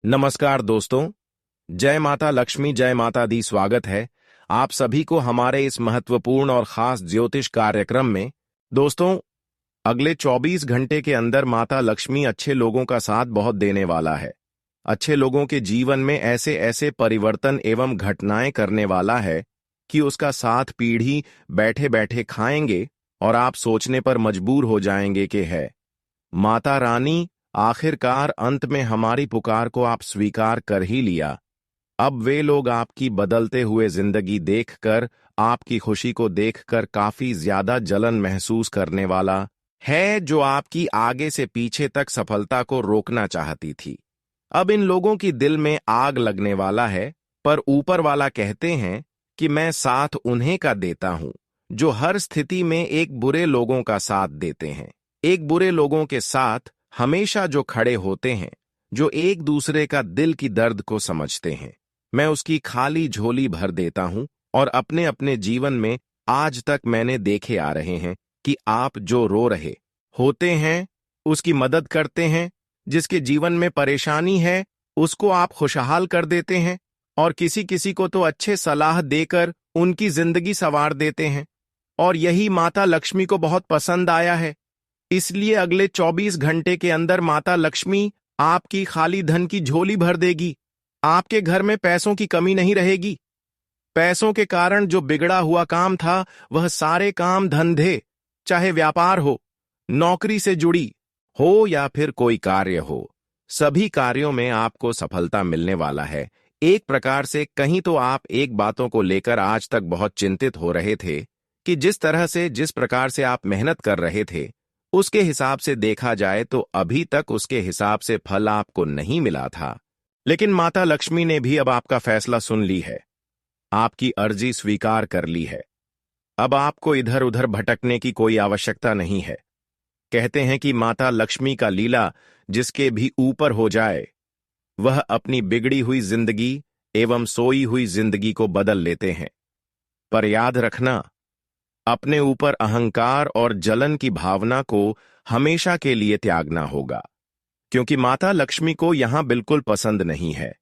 नमस्कार दोस्तों। जय माता लक्ष्मी, जय माता दी। स्वागत है आप सभी को हमारे इस महत्वपूर्ण और खास ज्योतिष कार्यक्रम में। दोस्तों, अगले 24 घंटे के अंदर माता लक्ष्मी अच्छे लोगों का साथ बहुत देने वाला है। अच्छे लोगों के जीवन में ऐसे ऐसे परिवर्तन एवं घटनाएं करने वाला है कि उसका साथ पीढ़ी बैठे बैठे खाएंगे और आप सोचने पर मजबूर हो जाएंगे कि है माता रानी, आखिरकार अंत में हमारी पुकार को आप स्वीकार कर ही लिया। अब वे लोग आपकी बदलते हुए जिंदगी देखकर, आपकी खुशी को देखकर काफी ज्यादा जलन महसूस करने वाला है, जो आपकी आगे से पीछे तक सफलता को रोकना चाहती थी। अब इन लोगों की दिल में आग लगने वाला है, पर ऊपर वाला कहते हैं कि मैं साथ उन्हें का देता हूं जो हर स्थिति में एक बुरे लोगों का साथ देते हैं। एक बुरे लोगों के साथ हमेशा जो खड़े होते हैं, जो एक दूसरे का दिल की दर्द को समझते हैं, मैं उसकी खाली झोली भर देता हूं। और अपने अपने जीवन में आज तक मैंने देखे आ रहे हैं कि आप जो रो रहे होते हैं उसकी मदद करते हैं, जिसके जीवन में परेशानी है उसको आप खुशहाल कर देते हैं, और किसी किसी को तो अच्छे सलाह देकर उनकी जिंदगी संवार देते हैं। और यही माता लक्ष्मी को बहुत पसंद आया है। इसलिए अगले 24 घंटे के अंदर माता लक्ष्मी आपकी खाली धन की झोली भर देगी। आपके घर में पैसों की कमी नहीं रहेगी। पैसों के कारण जो बिगड़ा हुआ काम था, वह सारे काम धंधे, चाहे व्यापार हो, नौकरी से जुड़ी हो या फिर कोई कार्य हो, सभी कार्यों में आपको सफलता मिलने वाला है। एक प्रकार से कहीं तो आप एक बातों को लेकर आज तक बहुत चिंतित हो रहे थे कि जिस प्रकार से आप मेहनत कर रहे थे, उसके हिसाब से देखा जाए तो अभी तक उसके हिसाब से फल आपको नहीं मिला था। लेकिन माता लक्ष्मी ने भी अब आपका फैसला सुन ली है, आपकी अर्जी स्वीकार कर ली है। अब आपको इधर उधर भटकने की कोई आवश्यकता नहीं है। कहते हैं कि माता लक्ष्मी का लीला जिसके भी ऊपर हो जाए, वह अपनी बिगड़ी हुई जिंदगी एवं सोई हुई जिंदगी को बदल लेते हैं। पर याद रखना, अपने ऊपर अहंकार और जलन की भावना को हमेशा के लिए त्यागना होगा, क्योंकि माता लक्ष्मी को यहां बिल्कुल पसंद नहीं है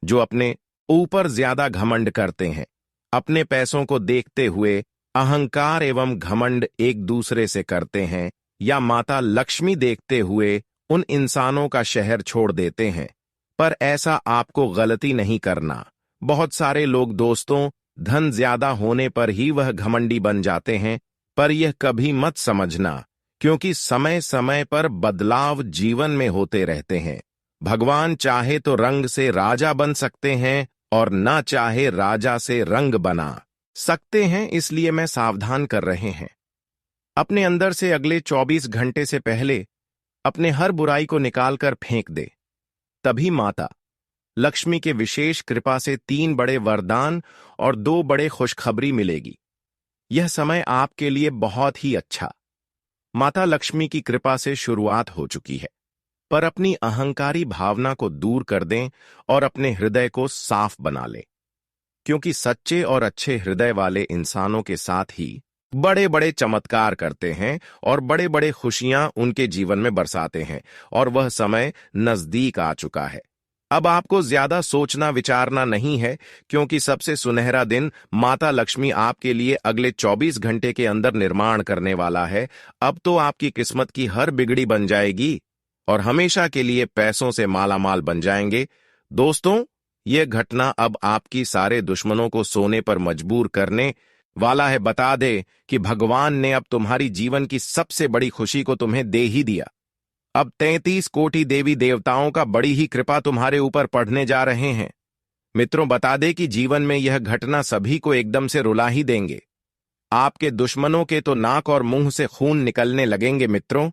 जो अपने ऊपर ज्यादा घमंड करते हैं। अपने पैसों को देखते हुए अहंकार एवं घमंड एक दूसरे से करते हैं, या माता लक्ष्मी देखते हुए उन इंसानों का शहर छोड़ देते हैं। पर ऐसा आपको गलती नहीं करना। बहुत सारे लोग दोस्तों, धन ज्यादा होने पर ही वह घमंडी बन जाते हैं, पर यह कभी मत समझना, क्योंकि समय समय पर बदलाव जीवन में होते रहते हैं। भगवान चाहे तो रंग से राजा बन सकते हैं और ना चाहे राजा से रंग बना सकते हैं। इसलिए मैं सावधान कर रहे हैं। अपने अंदर से अगले 24 घंटे से पहले अपने हर बुराई को निकालकर फेंक दे। तभी माता लक्ष्मी के विशेष कृपा से 3 बड़े वरदान और 2 बड़े खुशखबरी मिलेगी। यह समय आपके लिए बहुत ही अच्छा। माता लक्ष्मी की कृपा से शुरुआत हो चुकी है, पर अपनी अहंकारी भावना को दूर कर दें और अपने हृदय को साफ बना लें, क्योंकि सच्चे और अच्छे हृदय वाले इंसानों के साथ ही बड़े बड़े चमत्कार करते हैं और बड़े बड़े खुशियां उनके जीवन में बरसाते हैं। और वह समय नजदीक आ चुका है। अब आपको ज्यादा सोचना विचारना नहीं है, क्योंकि सबसे सुनहरा दिन माता लक्ष्मी आपके लिए अगले 24 घंटे के अंदर निर्माण करने वाला है। अब तो आपकी किस्मत की हर बिगड़ी बन जाएगी और हमेशा के लिए पैसों से मालामाल बन जाएंगे। दोस्तों, यह घटना अब आपकी सारे दुश्मनों को सोने पर मजबूर करने वाला है। बता दे कि भगवान ने अब तुम्हारी जीवन की सबसे बड़ी खुशी को तुम्हें दे ही दिया। अब 33 कोटि देवी देवताओं का बड़ी ही कृपा तुम्हारे ऊपर पड़ने जा रहे हैं। मित्रों, बता दे कि जीवन में यह घटना सभी को एकदम से रुला ही देंगे। आपके दुश्मनों के तो नाक और मुंह से खून निकलने लगेंगे। मित्रों,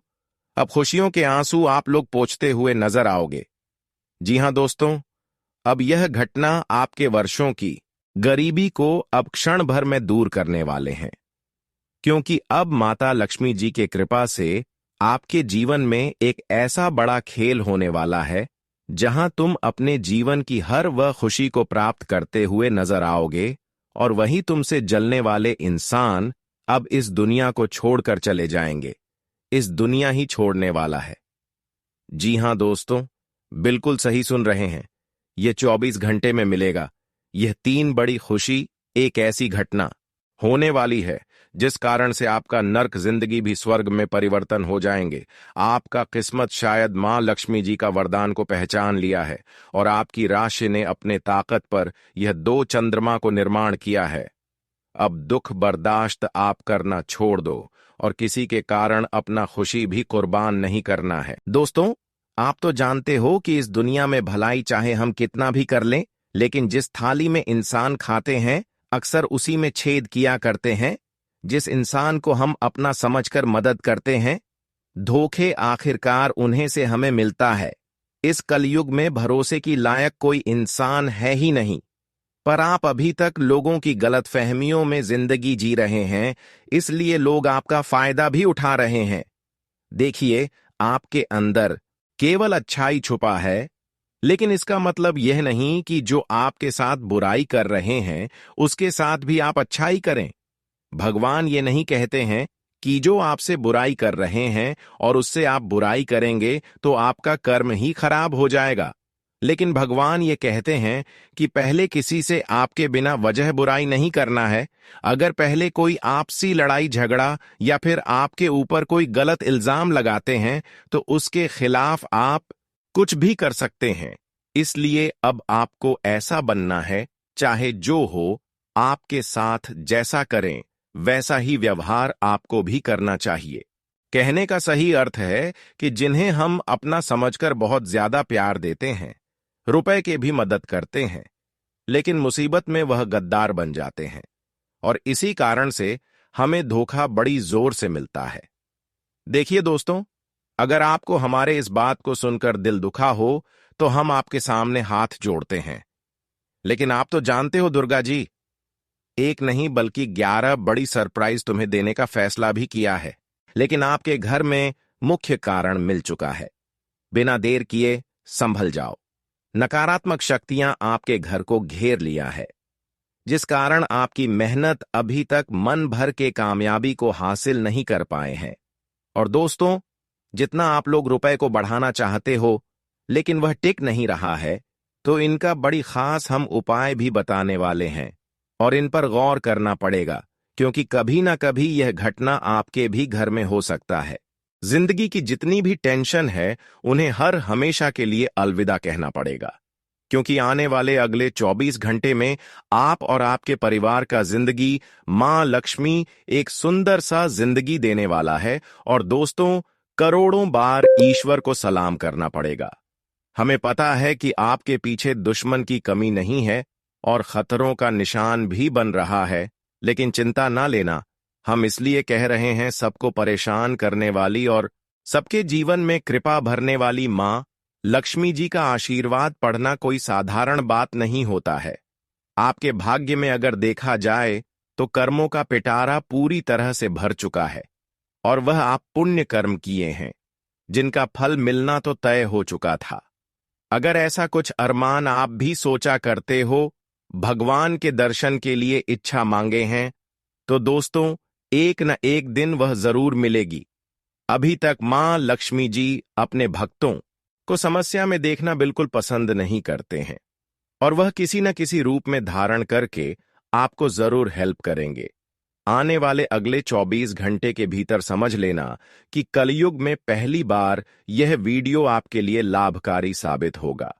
अब खुशियों के आंसू आप लोग पोंछते हुए नजर आओगे। जी हां दोस्तों, अब यह घटना आपके वर्षों की गरीबी को अब क्षण भर में दूर करने वाले हैं, क्योंकि अब माता लक्ष्मी जी के कृपा से आपके जीवन में एक ऐसा बड़ा खेल होने वाला है जहां तुम अपने जीवन की हर वह खुशी को प्राप्त करते हुए नजर आओगे, और वहीं तुमसे जलने वाले इंसान अब इस दुनिया को छोड़कर चले जाएंगे। इस दुनिया ही छोड़ने वाला है। जी हां दोस्तों, बिल्कुल सही सुन रहे हैं। ये 24 घंटे में मिलेगा। यह 3 बड़ी खुशी, एक ऐसी घटना होने वाली है जिस कारण से आपका नर्क जिंदगी भी स्वर्ग में परिवर्तन हो जाएंगे। आपका किस्मत शायद मां लक्ष्मी जी का वरदान को पहचान लिया है और आपकी राशि ने अपने ताकत पर यह 2 चंद्रमा को निर्माण किया है। अब दुख बर्दाश्त आप करना छोड़ दो और किसी के कारण अपना खुशी भी कुर्बान नहीं करना है। दोस्तों, आप तो जानते हो कि इस दुनिया में भलाई चाहे हम कितना भी कर लें, लेकिन जिस थाली में इंसान खाते हैं अक्सर उसी में छेद किया करते हैं। जिस इंसान को हम अपना समझकर मदद करते हैं, धोखे आखिरकार उन्हें से हमें मिलता है। इस कलयुग में भरोसे की लायक कोई इंसान है ही नहीं, पर आप अभी तक लोगों की गलतफहमियों में जिंदगी जी रहे हैं, इसलिए लोग आपका फायदा भी उठा रहे हैं। देखिए, आपके अंदर केवल अच्छाई छुपा है, लेकिन इसका मतलब यह नहीं कि जो आपके साथ बुराई कर रहे हैं उसके साथ भी आप अच्छाई करें। भगवान ये नहीं कहते हैं कि जो आपसे बुराई कर रहे हैं और उससे आप बुराई करेंगे तो आपका कर्म ही खराब हो जाएगा, लेकिन भगवान ये कहते हैं कि पहले किसी से आपके बिना वजह बुराई नहीं करना है। अगर पहले कोई आपसी लड़ाई झगड़ा या फिर आपके ऊपर कोई गलत इल्जाम लगाते हैं तो उसके खिलाफ आप कुछ भी कर सकते हैं। इसलिए अब आपको ऐसा बनना है, चाहे जो हो, आपके साथ जैसा करें वैसा ही व्यवहार आपको भी करना चाहिए। कहने का सही अर्थ है कि जिन्हें हम अपना समझकर बहुत ज्यादा प्यार देते हैं, रुपए के भी मदद करते हैं, लेकिन मुसीबत में वह गद्दार बन जाते हैं और इसी कारण से हमें धोखा बड़ी जोर से मिलता है। देखिए दोस्तों, अगर आपको हमारे इस बात को सुनकर दिल दुखा हो तो हम आपके सामने हाथ जोड़ते हैं, लेकिन आप तो जानते हो दुर्गा जी, एक नहीं बल्कि 11 बड़ी सरप्राइज तुम्हें देने का फैसला भी किया है, लेकिन आपके घर में मुख्य कारण मिल चुका है। बिना देर किए संभल जाओ। नकारात्मक शक्तियां आपके घर को घेर लिया है, जिस कारण आपकी मेहनत अभी तक मन भर के कामयाबी को हासिल नहीं कर पाए हैं। और दोस्तों, जितना आप लोग रुपए को बढ़ाना चाहते हो लेकिन वह टिक नहीं रहा है, तो इनका बड़ी खास हम उपाय भी बताने वाले हैं और इन पर गौर करना पड़ेगा, क्योंकि कभी ना कभी यह घटना आपके भी घर में हो सकता है। जिंदगी की जितनी भी टेंशन है उन्हें हर हमेशा के लिए अलविदा कहना पड़ेगा, क्योंकि आने वाले अगले 24 घंटे में आप और आपके परिवार का जिंदगी मां लक्ष्मी एक सुंदर सा जिंदगी देने वाला है। और दोस्तों, करोड़ों बार ईश्वर को सलाम करना पड़ेगा। हमें पता है कि आपके पीछे दुश्मन की कमी नहीं है और खतरों का निशान भी बन रहा है, लेकिन चिंता ना लेना। हम इसलिए कह रहे हैं, सबको परेशान करने वाली और सबके जीवन में कृपा भरने वाली मां लक्ष्मी जी का आशीर्वाद पढ़ना कोई साधारण बात नहीं होता है। आपके भाग्य में अगर देखा जाए तो कर्मों का पिटारा पूरी तरह से भर चुका है और वह आप पुण्य कर्म किए हैं जिनका फल मिलना तो तय हो चुका था। अगर ऐसा कुछ अरमान आप भी सोचा करते हो, भगवान के दर्शन के लिए इच्छा मांगे हैं, तो दोस्तों, एक न एक दिन वह जरूर मिलेगी। अभी तक मां लक्ष्मी जी अपने भक्तों को समस्या में देखना बिल्कुल पसंद नहीं करते हैं और वह किसी न किसी रूप में धारण करके आपको जरूर हेल्प करेंगे। आने वाले अगले 24 घंटे के भीतर समझ लेना कि कलयुग में पहली बार यह वीडियो आपके लिए लाभकारी साबित होगा।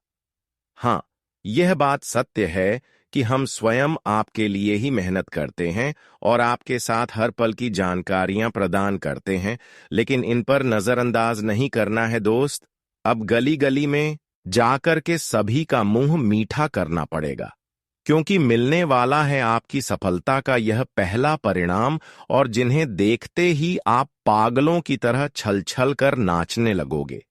हां, यह बात सत्य है कि हम स्वयं आपके लिए ही मेहनत करते हैं और आपके साथ हर पल की जानकारियां प्रदान करते हैं, लेकिन इन पर नजरअंदाज नहीं करना है दोस्त। अब गली गली में जाकर के सभी का मुंह मीठा करना पड़ेगा, क्योंकि मिलने वाला है आपकी सफलता का यह पहला परिणाम, और जिन्हें देखते ही आप पागलों की तरह छल छल कर नाचने लगोगे।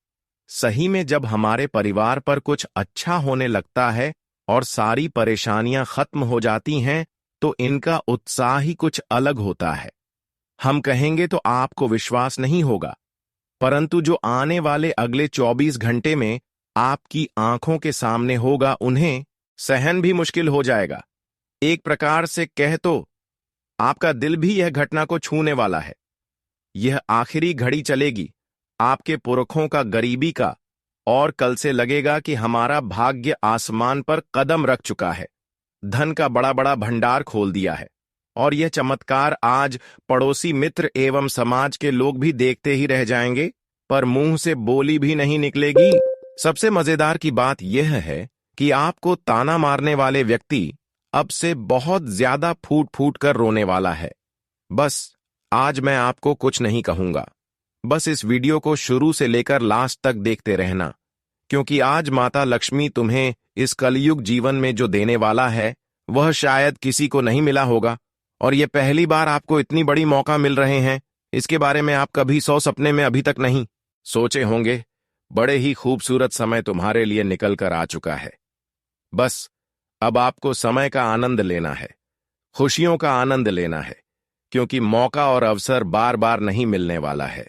सही में जब हमारे परिवार पर कुछ अच्छा होने लगता है और सारी परेशानियां खत्म हो जाती हैं, तो इनका उत्साह ही कुछ अलग होता है। हम कहेंगे तो आपको विश्वास नहीं होगा, परंतु जो आने वाले अगले 24 घंटे में आपकी आंखों के सामने होगा, उन्हें सहन भी मुश्किल हो जाएगा। एक प्रकार से कह तो आपका दिल भी यह घटना को छूने वाला है। यह आखिरी घड़ी चलेगी आपके पुरखों का गरीबी का और कल से लगेगा कि हमारा भाग्य आसमान पर कदम रख चुका है। धन का बड़ा बड़ा भंडार खोल दिया है और यह चमत्कार आज पड़ोसी मित्र एवं समाज के लोग भी देखते ही रह जाएंगे, पर मुंह से बोली भी नहीं निकलेगी। सबसे मजेदार की बात यह है कि आपको ताना मारने वाले व्यक्ति अब से बहुत ज्यादा फूट फूट कर रोने वाला है। बस आज मैं आपको कुछ नहीं कहूंगा, बस इस वीडियो को शुरू से लेकर लास्ट तक देखते रहना, क्योंकि आज माता लक्ष्मी तुम्हें इस कलयुग जीवन में जो देने वाला है वह शायद किसी को नहीं मिला होगा। और ये पहली बार आपको इतनी बड़ी मौका मिल रहे हैं, इसके बारे में आप कभी 100 सपने में अभी तक नहीं सोचे होंगे। बड़े ही खूबसूरत समय तुम्हारे लिए निकल कर आ चुका है। बस अब आपको समय का आनंद लेना है, खुशियों का आनंद लेना है, क्योंकि मौका और अवसर बार बार नहीं मिलने वाला है।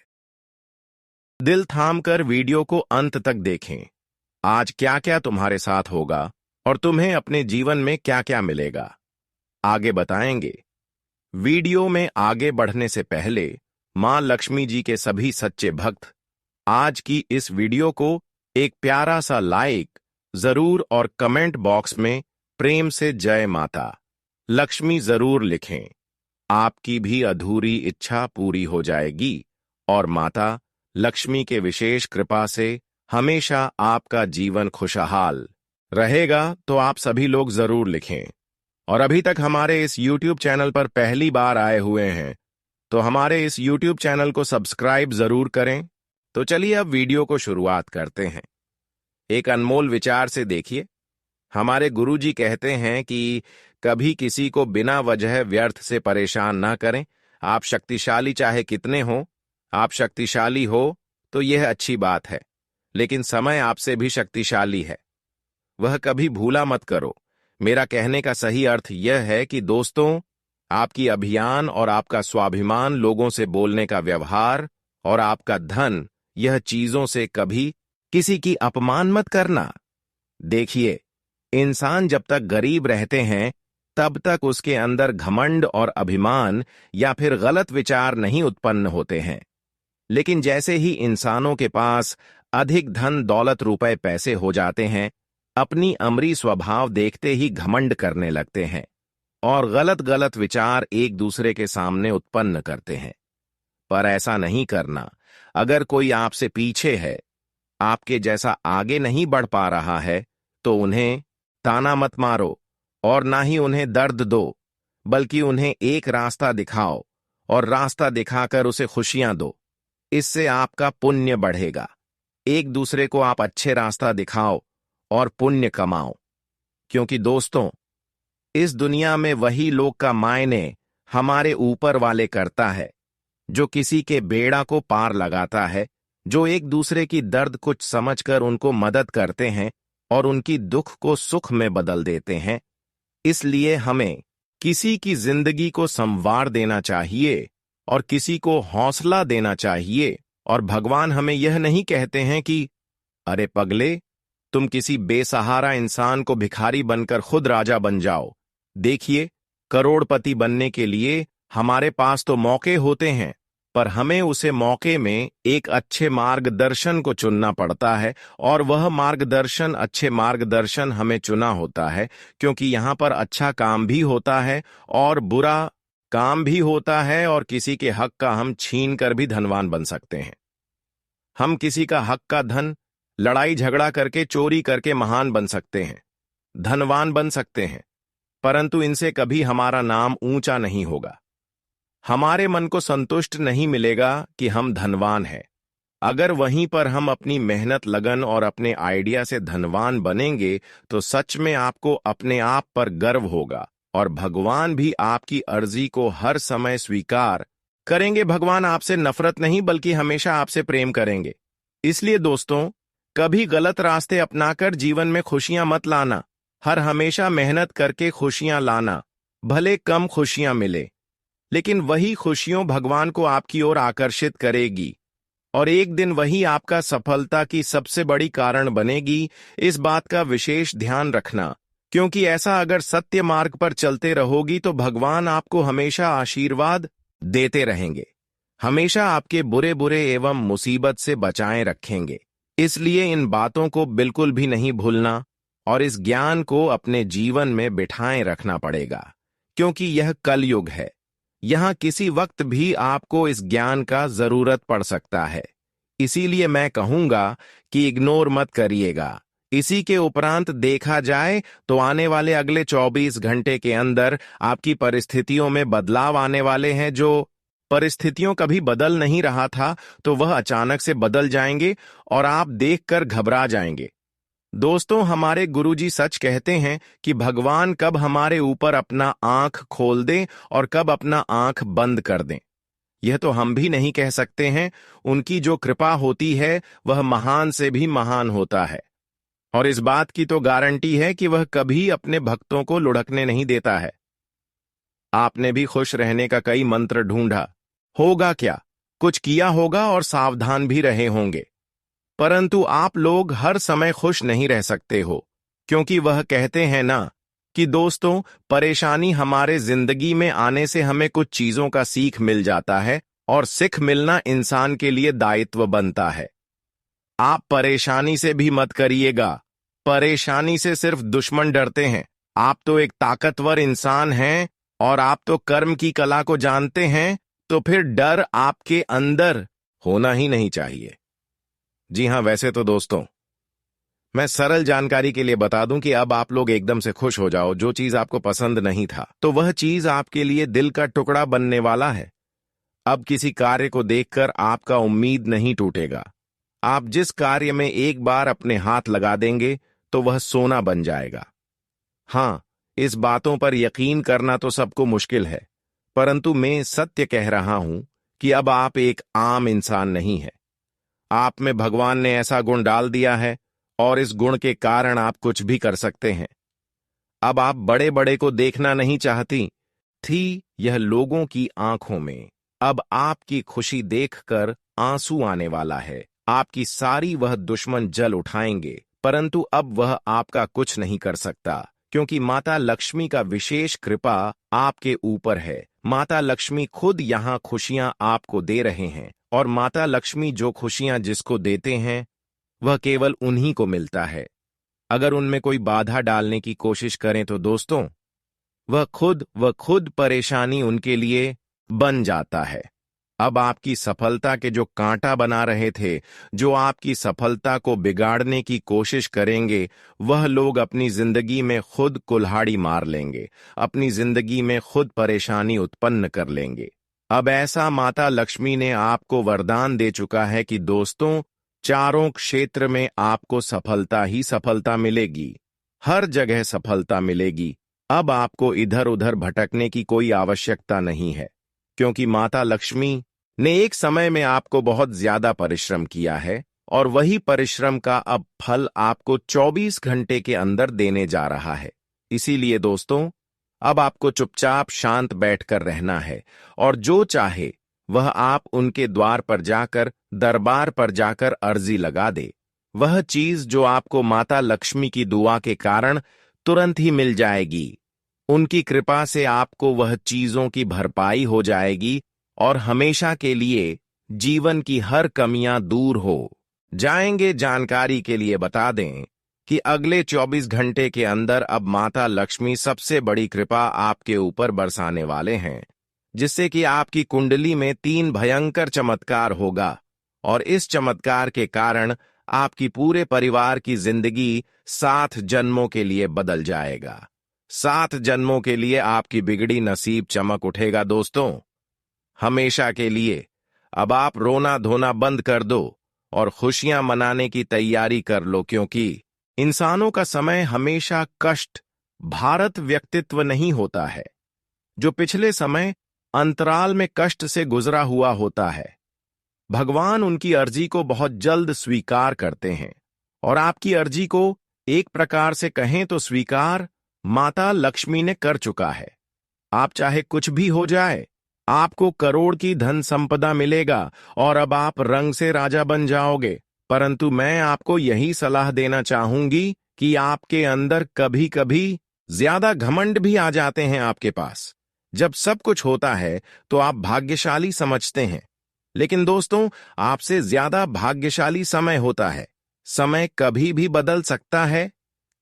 दिल थाम कर वीडियो को अंत तक देखें। आज क्या क्या तुम्हारे साथ होगा और तुम्हें अपने जीवन में क्या क्या मिलेगा, आगे बताएंगे। वीडियो में आगे बढ़ने से पहले मां लक्ष्मी जी के सभी सच्चे भक्त आज की इस वीडियो को एक प्यारा सा लाइक जरूर और कमेंट बॉक्स में प्रेम से जय माता लक्ष्मी जरूर लिखें। आपकी भी अधूरी इच्छा पूरी हो जाएगी और माता लक्ष्मी के विशेष कृपा से हमेशा आपका जीवन खुशहाल रहेगा। तो आप सभी लोग जरूर लिखें। और अभी तक हमारे इस YouTube चैनल पर पहली बार आए हुए हैं तो हमारे इस YouTube चैनल को सब्सक्राइब जरूर करें। तो चलिए अब वीडियो को शुरुआत करते हैं। एक अनमोल विचार से देखिए। हमारे गुरुजी कहते हैं कि कभी किसी को बिना वजह व्यर्थ से परेशान ना करें। आप शक्तिशाली चाहे कितने हो, आप शक्तिशाली हो तो यह अच्छी बात है, लेकिन समय आपसे भी शक्तिशाली है, वह कभी भूला मत करो। मेरा कहने का सही अर्थ यह है कि दोस्तों, आपकी अभियान और आपका स्वाभिमान, लोगों से बोलने का व्यवहार और आपका धन, यह चीजों से कभी किसी की अपमान मत करना। देखिए, इंसान जब तक गरीब रहते हैं तब तक उसके अंदर घमंड और अभिमान या फिर गलत विचार नहीं उत्पन्न होते हैं, लेकिन जैसे ही इंसानों के पास अधिक धन दौलत रुपए पैसे हो जाते हैं, अपनी अमरी स्वभाव देखते ही घमंड करने लगते हैं और गलत गलत विचार एक दूसरे के सामने उत्पन्न करते हैं। पर ऐसा नहीं करना। अगर कोई आपसे पीछे है, आपके जैसा आगे नहीं बढ़ पा रहा है, तो उन्हें ताना मत मारो और ना ही उन्हें दर्द दो, बल्कि उन्हें एक रास्ता दिखाओ और रास्ता दिखाकर उसे खुशियां दो। इससे आपका पुण्य बढ़ेगा। एक दूसरे को आप अच्छे रास्ता दिखाओ और पुण्य कमाओ, क्योंकि दोस्तों, इस दुनिया में वही लोग का मायने हमारे ऊपर वाले करता है, जो किसी के बेड़ा को पार लगाता है, जो एक दूसरे की दर्द कुछ समझकर उनको मदद करते हैं और उनकी दुख को सुख में बदल देते हैं। इसलिए हमें किसी की जिंदगी को संवार देना चाहिए और किसी को हौसला देना चाहिए। और भगवान हमें यह नहीं कहते हैं कि अरे पगले, तुम किसी बेसहारा इंसान को भिखारी बनकर खुद राजा बन जाओ। देखिए, करोड़पति बनने के लिए हमारे पास तो मौके होते हैं, पर हमें उसे मौके में एक अच्छे मार्गदर्शन को चुनना पड़ता है, और वह मार्गदर्शन, अच्छे मार्गदर्शन हमें चुना होता है, क्योंकि यहाँ पर अच्छा काम भी होता है और बुरा काम भी होता है, और किसी के हक का हम छीन कर भी धनवान बन सकते हैं। हम किसी का हक का धन लड़ाई झगड़ा करके, चोरी करके महान बन सकते हैं, धनवान बन सकते हैं, परंतु इनसे कभी हमारा नाम ऊंचा नहीं होगा। हमारे मन को संतुष्ट नहीं मिलेगा कि हम धनवान हैं। अगर वहीं पर हम अपनी मेहनत, लगन और अपने आइडिया से धनवान बनेंगे तो सच में आपको अपने आप पर गर्व होगा और भगवान भी आपकी अर्जी को हर समय स्वीकार करेंगे। भगवान आपसे नफरत नहीं, बल्कि हमेशा आपसे प्रेम करेंगे। इसलिए दोस्तों, कभी गलत रास्ते अपनाकर जीवन में खुशियां मत लाना। हर हमेशा मेहनत करके खुशियां लाना। भले कम खुशियां मिले, लेकिन वही खुशियों भगवान को आपकी ओर आकर्षित करेगी और एक दिन वही आपका सफलता की सबसे बड़ी कारण बनेगी। इस बात का विशेष ध्यान रखना, क्योंकि ऐसा अगर सत्य मार्ग पर चलते रहोगी तो भगवान आपको हमेशा आशीर्वाद देते रहेंगे, हमेशा आपके बुरे बुरे एवं मुसीबत से बचाए रखेंगे। इसलिए इन बातों को बिल्कुल भी नहीं भूलना और इस ज्ञान को अपने जीवन में बिठाए रखना पड़ेगा, क्योंकि यह कलयुग है। यहां किसी वक्त भी आपको इस ज्ञान का जरूरत पड़ सकता है। इसीलिए मैं कहूंगा कि इग्नोर मत करिएगा। इसी के उपरांत देखा जाए तो आने वाले अगले 24 घंटे के अंदर आपकी परिस्थितियों में बदलाव आने वाले हैं। जो परिस्थितियों कभी बदल नहीं रहा था, तो वह अचानक से बदल जाएंगे और आप देखकर घबरा जाएंगे। दोस्तों, हमारे गुरुजी सच कहते हैं कि भगवान कब हमारे ऊपर अपना आंख खोल दें और कब अपना आंख बंद कर दें, यह तो हम भी नहीं कह सकते हैं। उनकी जो कृपा होती है वह महान से भी महान होता है, और इस बात की तो गारंटी है कि वह कभी अपने भक्तों को लुढ़कने नहीं देता है। आपने भी खुश रहने का कई मंत्र ढूंढा होगा, क्या कुछ किया होगा और सावधान भी रहे होंगे, परंतु आप लोग हर समय खुश नहीं रह सकते हो, क्योंकि वह कहते हैं ना कि दोस्तों, परेशानी हमारे जिंदगी में आने से हमें कुछ चीजों का सीख मिल जाता है, और सीख मिलना इंसान के लिए दायित्व बनता है। आप परेशानी से भी मत करिएगा। परेशानी से सिर्फ दुश्मन डरते हैं। आप तो एक ताकतवर इंसान हैं और आप तो कर्म की कला को जानते हैं, तो फिर डर आपके अंदर होना ही नहीं चाहिए। जी हां, वैसे तो दोस्तों, मैं सरल जानकारी के लिए बता दूं कि अब आप लोग एकदम से खुश हो जाओ। जो चीज आपको पसंद नहीं था, तो वह चीज आपके लिए दिल का टुकड़ा बनने वाला है। अब किसी कार्य को देखकर आपका उम्मीद नहीं टूटेगा। आप जिस कार्य में एक बार अपने हाथ लगा देंगे तो वह सोना बन जाएगा। हां, इस बातों पर यकीन करना तो सबको मुश्किल है, परंतु मैं सत्य कह रहा हूं कि अब आप एक आम इंसान नहीं है। आप में भगवान ने ऐसा गुण डाल दिया है, और इस गुण के कारण आप कुछ भी कर सकते हैं। अब आप बड़े बड़े को देखना नहीं चाहती थी, यह लोगों की आंखों में अब आपकी खुशी देखकर आंसू आने वाला है। आपकी सारी वह दुश्मन जल उठाएंगे, परंतु अब वह आपका कुछ नहीं कर सकता, क्योंकि माता लक्ष्मी का विशेष कृपा आपके ऊपर है। माता लक्ष्मी खुद यहाँ खुशियां आपको दे रहे हैं, और माता लक्ष्मी जो खुशियां जिसको देते हैं वह केवल उन्हीं को मिलता है। अगर उनमें कोई बाधा डालने की कोशिश करें तो दोस्तों, वह खुद परेशानी उनके लिए बन जाता है। अब आपकी सफलता के जो कांटा बना रहे थे, जो आपकी सफलता को बिगाड़ने की कोशिश करेंगे, वह लोग अपनी जिंदगी में खुद कुल्हाड़ी मार लेंगे, अपनी जिंदगी में खुद परेशानी उत्पन्न कर लेंगे। अब ऐसा माता लक्ष्मी ने आपको वरदान दे चुका है कि दोस्तों, चारों क्षेत्र में आपको सफलता ही सफलता मिलेगी। हर जगह सफलता मिलेगी। अब आपको इधर उधर भटकने की कोई आवश्यकता नहीं है, क्योंकि माता लक्ष्मी ने एक समय में आपको बहुत ज्यादा परिश्रम किया है, और वही परिश्रम का अब फल आपको 24 घंटे के अंदर देने जा रहा है। इसीलिए दोस्तों, अब आपको चुपचाप शांत बैठकर रहना है, और जो चाहे वह आप उनके द्वार पर जाकर, दरबार पर जाकर अर्जी लगा दे। वह चीज जो आपको माता लक्ष्मी की दुआ के कारण तुरंत ही मिल जाएगी। उनकी कृपा से आपको वह चीजों की भरपाई हो जाएगी, और हमेशा के लिए जीवन की हर कमियां दूर हो जाएंगे। जानकारी के लिए बता दें कि अगले 24 घंटे के अंदर अब माता लक्ष्मी सबसे बड़ी कृपा आपके ऊपर बरसाने वाले हैं, जिससे कि आपकी कुंडली में 3 भयंकर चमत्कार होगा, और इस चमत्कार के कारण आपकी पूरे परिवार की जिंदगी 7 जन्मों के लिए बदल जाएगा। 7 जन्मों के लिए आपकी बिगड़ी नसीब चमक उठेगा दोस्तों, हमेशा के लिए। अब आप रोना धोना बंद कर दो और खुशियां मनाने की तैयारी कर लो, क्योंकि इंसानों का समय हमेशा कष्ट भारत व्यक्तित्व नहीं होता है, जो पिछले समय अंतराल में कष्ट से गुजरा हुआ होता है। भगवान उनकी अर्जी को बहुत जल्द स्वीकार करते हैं, और आपकी अर्जी को एक प्रकार से कहें तो स्वीकार माता लक्ष्मी ने कर चुका है। आप चाहे कुछ भी हो जाए, आपको करोड़ की धन संपदा मिलेगा, और अब आप रंग से राजा बन जाओगे। परंतु मैं आपको यही सलाह देना चाहूंगी कि आपके अंदर कभी कभी ज्यादा घमंड भी आ जाते हैं। आपके पास जब सब कुछ होता है तो आप भाग्यशाली समझते हैं, लेकिन दोस्तों, आपसे ज्यादा भाग्यशाली समय होता है समय कभी भी बदल सकता है,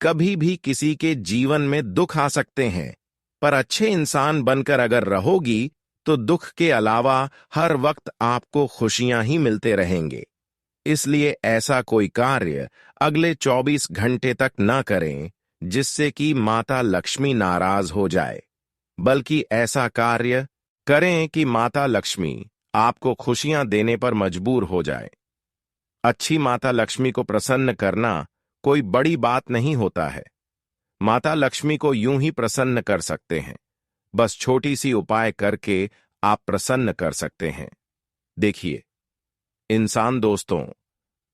कभी भी किसी के जीवन में दुख आ सकते हैं, पर अच्छे इंसान बनकर अगर रहोगी तो दुख के अलावा हर वक्त आपको खुशियां ही मिलते रहेंगे। इसलिए ऐसा कोई कार्य अगले 24 घंटे तक न करें जिससे कि माता लक्ष्मी नाराज हो जाए, बल्कि ऐसा कार्य करें कि माता लक्ष्मी आपको खुशियां देने पर मजबूर हो जाए। अच्छी माता लक्ष्मी को प्रसन्न करना कोई बड़ी बात नहीं होता है। माता लक्ष्मी को यूं ही प्रसन्न कर सकते हैं, बस छोटी सी उपाय करके आप प्रसन्न कर सकते हैं। देखिए इंसान दोस्तों,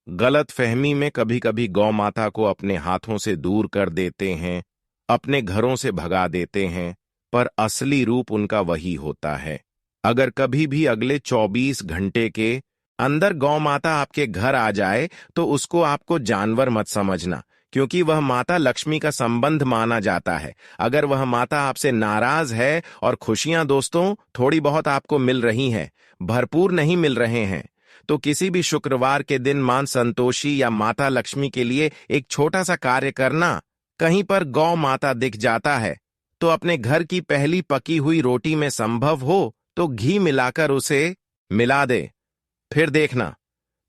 गलत फहमी में कभी कभी गौ माता को अपने हाथों से दूर कर देते हैं, अपने घरों से भगा देते हैं, पर असली रूप उनका वही होता है। अगर कभी भी अगले 24 घंटे के अंदर गौ माता आपके घर आ जाए तो उसको आपको जानवर मत समझना, क्योंकि वह माता लक्ष्मी का संबंध माना जाता है। अगर वह माता आपसे नाराज है और खुशियां दोस्तों थोड़ी बहुत आपको मिल रही हैं, भरपूर नहीं मिल रहे हैं, तो किसी भी शुक्रवार के दिन मां संतोषी या माता लक्ष्मी के लिए एक छोटा सा कार्य करना। कहीं पर गौ माता दिख जाता है तो अपने घर की पहली पकी हुई रोटी में संभव हो तो घी मिलाकर उसे मिला दे। फिर देखना,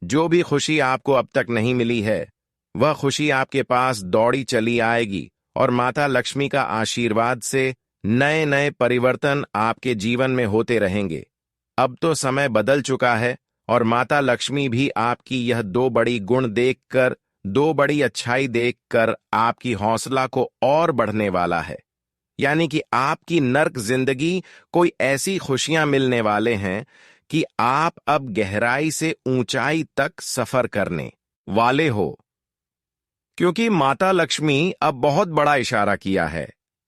जो भी खुशी आपको अब तक नहीं मिली है वह खुशी आपके पास दौड़ी चली आएगी और माता लक्ष्मी का आशीर्वाद से नए नए परिवर्तन आपके जीवन में होते रहेंगे। अब तो समय बदल चुका है और माता लक्ष्मी भी आपकी यह दो बड़ी गुण देखकर, दो बड़ी अच्छाई देखकर आपकी हौसला को और बढ़ने वाला है। यानी कि आपकी नर्क जिंदगी कोई ऐसी खुशियां मिलने वाले हैं कि आप अब गहराई से ऊंचाई तक सफर करने वाले हो, क्योंकि माता लक्ष्मी अब बहुत बड़ा इशारा किया है,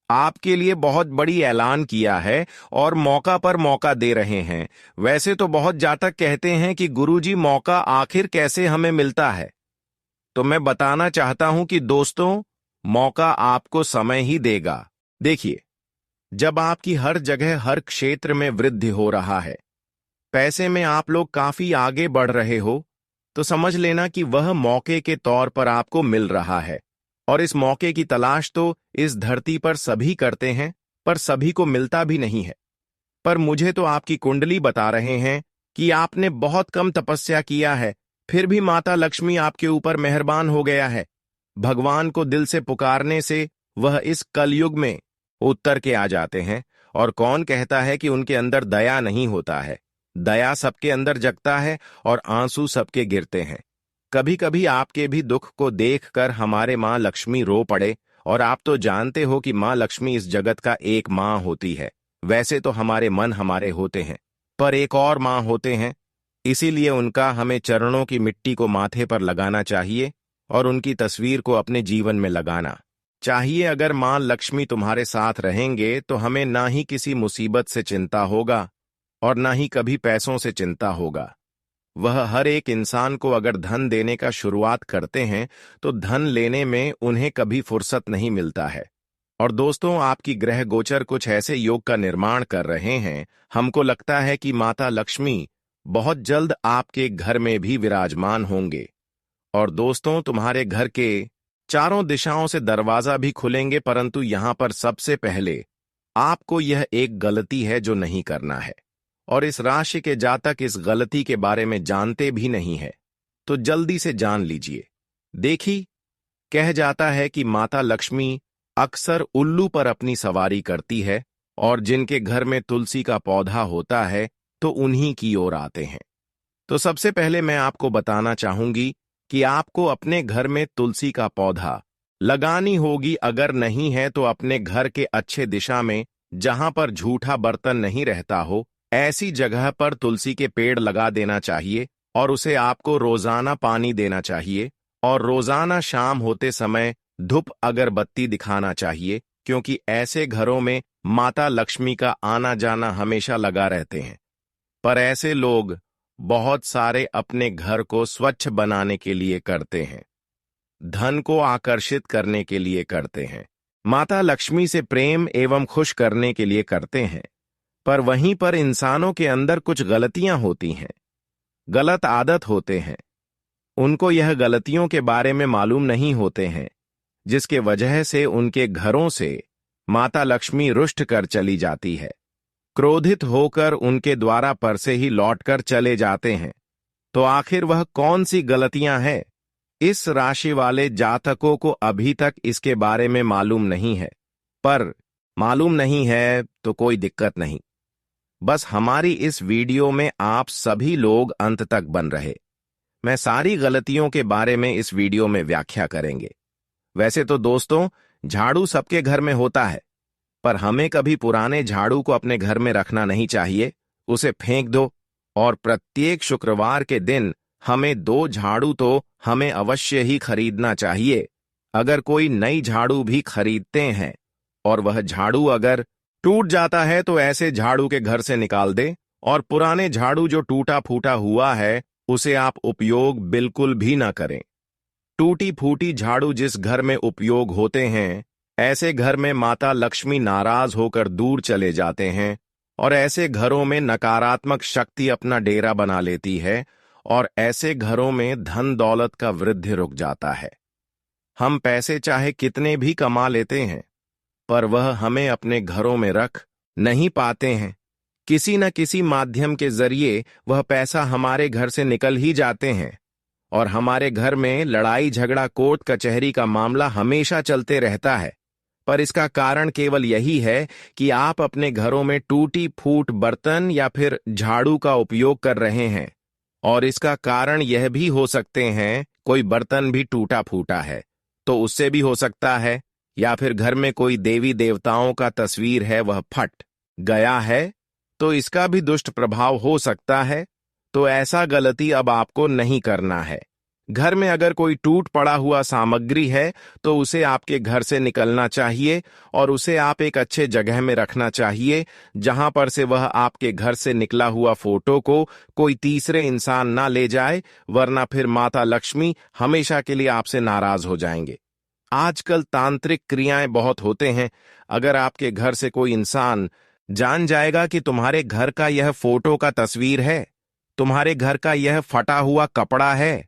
आपके लिए बहुत बड़ी ऐलान किया है और मौका पर मौका दे रहे हैं। वैसे तो बहुत जातक कहते हैं कि गुरुजी मौका आखिर कैसे हमें मिलता है, तो मैं बताना चाहता हूं कि दोस्तों मौका आपको समय ही देगा। देखिए, जब आपकी हर जगह हर क्षेत्र में वृद्धि हो रहा है, पैसे में आप लोग काफी आगे बढ़ रहे हो, तो समझ लेना कि वह मौके के तौर पर आपको मिल रहा है। और इस मौके की तलाश तो इस धरती पर सभी करते हैं, पर सभी को मिलता भी नहीं है। पर मुझे तो आपकी कुंडली बता रहे हैं कि आपने बहुत कम तपस्या किया है, फिर भी माता लक्ष्मी आपके ऊपर मेहरबान हो गया है। भगवान को दिल से पुकारने से वह इस कलयुग में उत्तर के आ जाते हैं। और कौन कहता है कि उनके अंदर दया नहीं होता है? दया सबके अंदर जगता है और आंसू सबके गिरते हैं। कभी कभी आपके भी दुख को देखकर हमारे मां लक्ष्मी रो पड़े, और आप तो जानते हो कि मां लक्ष्मी इस जगत का एक मां होती है। वैसे तो हमारे मन हमारे होते हैं, पर एक और मां होते हैं, इसीलिए उनका हमें चरणों की मिट्टी को माथे पर लगाना चाहिए और उनकी तस्वीर को अपने जीवन में लगाना चाहिए। अगर मां लक्ष्मी तुम्हारे साथ रहेंगे तो हमें ना ही किसी मुसीबत से चिंता होगा और ना ही कभी पैसों से चिंता होगा। वह हर एक इंसान को अगर धन देने का शुरुआत करते हैं तो धन लेने में उन्हें कभी फुर्सत नहीं मिलता है। और दोस्तों, आपकी ग्रह गोचर कुछ ऐसे योग का निर्माण कर रहे हैं, हमको लगता है कि माता लक्ष्मी बहुत जल्द आपके घर में भी विराजमान होंगे। और दोस्तों, तुम्हारे घर के चारों दिशाओं से दरवाजा भी खुलेंगे, परंतु यहां पर सबसे पहले आपको यह एक गलती है जो नहीं करना है, और इस राशि के जातक इस गलती के बारे में जानते भी नहीं है, तो जल्दी से जान लीजिए। देखिए, कह जाता है कि माता लक्ष्मी अक्सर उल्लू पर अपनी सवारी करती है, और जिनके घर में तुलसी का पौधा होता है तो उन्हीं की ओर आते हैं। तो सबसे पहले मैं आपको बताना चाहूंगी कि आपको अपने घर में तुलसी का पौधा लगानी होगी। अगर नहीं है तो अपने घर के अच्छे दिशा में, जहां पर झूठा बर्तन नहीं रहता हो, ऐसी जगह पर तुलसी के पेड़ लगा देना चाहिए। और उसे आपको रोजाना पानी देना चाहिए, और रोजाना शाम होते समय धूप अगरबत्ती दिखाना चाहिए, क्योंकि ऐसे घरों में माता लक्ष्मी का आना जाना हमेशा लगा रहते हैं। पर ऐसे लोग बहुत सारे अपने घर को स्वच्छ बनाने के लिए करते हैं, धन को आकर्षित करने के लिए करते हैं, माता लक्ष्मी से प्रेम एवं खुश करने के लिए करते हैं। पर वहीं पर इंसानों के अंदर कुछ गलतियां होती हैं, गलत आदत होते हैं। उनको यह गलतियों के बारे में मालूम नहीं होते हैं, जिसके वजह से उनके घरों से माता लक्ष्मी रुष्ट कर चली जाती है, क्रोधित होकर उनके द्वारा पर से ही लौटकर चले जाते हैं। तो आखिर वह कौन सी गलतियां हैं? इस राशि वाले जातकों को अभी तक इसके बारे में मालूम नहीं है, पर मालूम नहीं है तो कोई दिक्कत नहीं। बस हमारी इस वीडियो में आप सभी लोग अंत तक बन रहे। मैं सारी गलतियों के बारे में इस वीडियो में व्याख्या करेंगे। वैसे तो दोस्तों, झाड़ू सबके घर में होता है, पर हमें कभी पुराने झाड़ू को अपने घर में रखना नहीं चाहिए। उसे फेंक दो और प्रत्येक शुक्रवार के दिन हमें 2 झाड़ू तो हमें अवश्य ही खरीदना चाहिए। अगर कोई नई झाड़ू भी खरीदते हैं और वह झाड़ू अगर टूट जाता है तो ऐसे झाड़ू के घर से निकाल दे, और पुराने झाड़ू जो टूटा फूटा हुआ है उसे आप उपयोग बिल्कुल भी ना करें। टूटी फूटी झाड़ू जिस घर में उपयोग होते हैं, ऐसे घर में माता लक्ष्मी नाराज होकर दूर चले जाते हैं और ऐसे घरों में नकारात्मक शक्ति अपना डेरा बना लेती है और ऐसे घरों में धन दौलत का वृद्धि रुक जाता है। हम पैसे चाहे कितने भी कमा लेते हैं, पर वह हमें अपने घरों में रख नहीं पाते हैं। किसी न किसी माध्यम के जरिए वह पैसा हमारे घर से निकल ही जाते हैं और हमारे घर में लड़ाई झगड़ा कोर्ट कचहरी का मामला हमेशा चलते रहता है। पर इसका कारण केवल यही है कि आप अपने घरों में टूटी फूट बर्तन या फिर झाड़ू का उपयोग कर रहे हैं, और इसका कारण यह भी हो सकते हैं कोई बर्तन भी टूटा फूटा है तो उससे भी हो सकता है, या फिर घर में कोई देवी देवताओं का तस्वीर है वह फट गया है तो इसका भी दुष्ट प्रभाव हो सकता है। तो ऐसा गलती अब आपको नहीं करना है। घर में अगर कोई टूट पड़ा हुआ सामग्री है तो उसे आपके घर से निकलना चाहिए और उसे आप एक अच्छे जगह में रखना चाहिए, जहां पर से वह आपके घर से निकला हुआ फोटो को कोई तीसरे इंसान ना ले जाए, वरना फिर माता लक्ष्मी हमेशा के लिए आपसे नाराज हो जाएंगे। आजकल तांत्रिक क्रियाएं बहुत होते हैं। अगर आपके घर से कोई इंसान जान जाएगा कि तुम्हारे घर का यह फोटो का तस्वीर है, तुम्हारे घर का यह फटा हुआ कपड़ा है,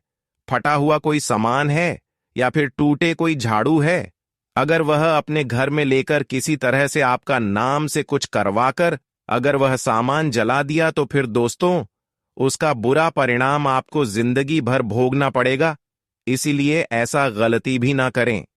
फटा हुआ कोई सामान है या फिर टूटे कोई झाड़ू है, अगर वह अपने घर में लेकर किसी तरह से आपका नाम से कुछ करवाकर अगर वह सामान जला दिया तो फिर दोस्तों उसका बुरा परिणाम आपको जिंदगी भर भोगना पड़ेगा। इसीलिए ऐसा गलती भी ना करें।